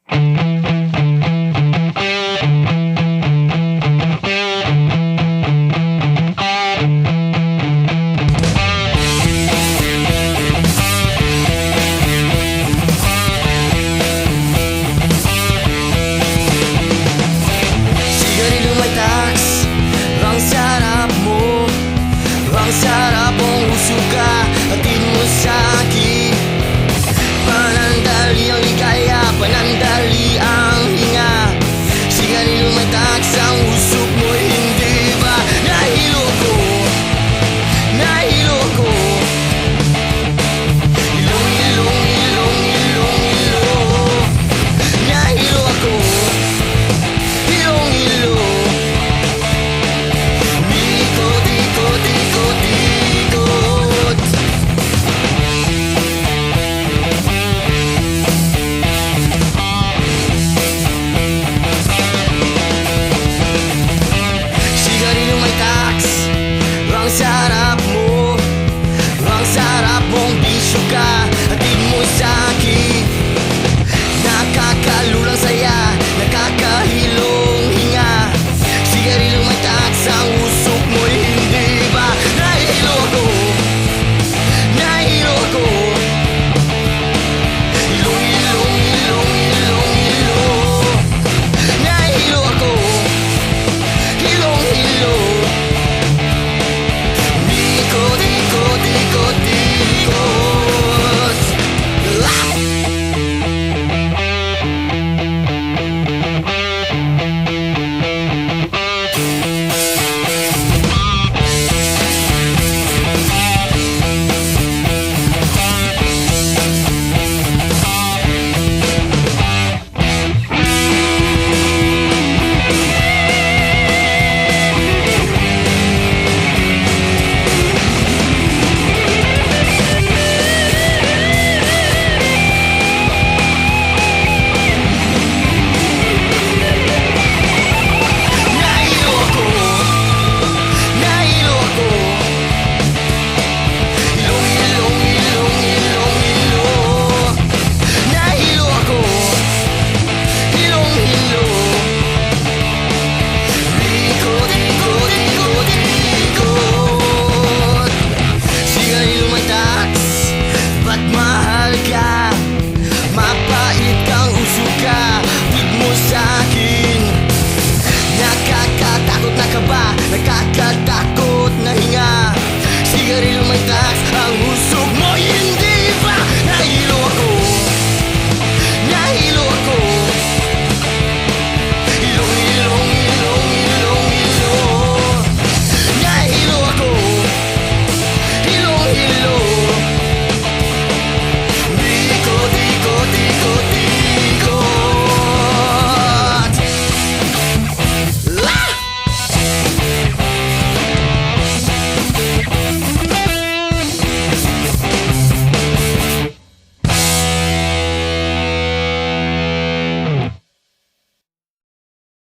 Sigarilyo may tax, ang sarap mo, ang sarap mong usog ka, atid mo sa akin. Panandali ang ligaya, panandali ang hinga. Sigarilyo may tax, ang usog mo, hindi ba nahilo ko? Nahilo ko. Ilong, ilong, ilong, ilong, ilong. Nahilo ako. Ilong, ilong. Ikot, ikot, ikot, ikot. Sigarilyo may tax, ang sarap mo, ang sarap mong bisyo ka, atid mo sa akin. Nakakalulang saya, nakakahilong hinga. Sigarilyo may tax, ang usok mo, hindi ba nahilo ko? Nahilo ko. Ilong, ilong, ilong, ilong, ilong. Nahilo ako. Ilong, ilong. Ikot, ikot, ikot, ikot. Ah! Nahilo ako. Nahilo ako. Ilong, ilong, ilong, ilong, ilong. Nahilo ako. Ilong, ilong. Ikot, ikot, ikot, ikot. Sigarilyo may tax, ba't mahal ka? Mapait kang usog ka, atid mo sa akin. Nakakatakot na kaba, nakakatakot na hinga. Sigarilyo may tax, ang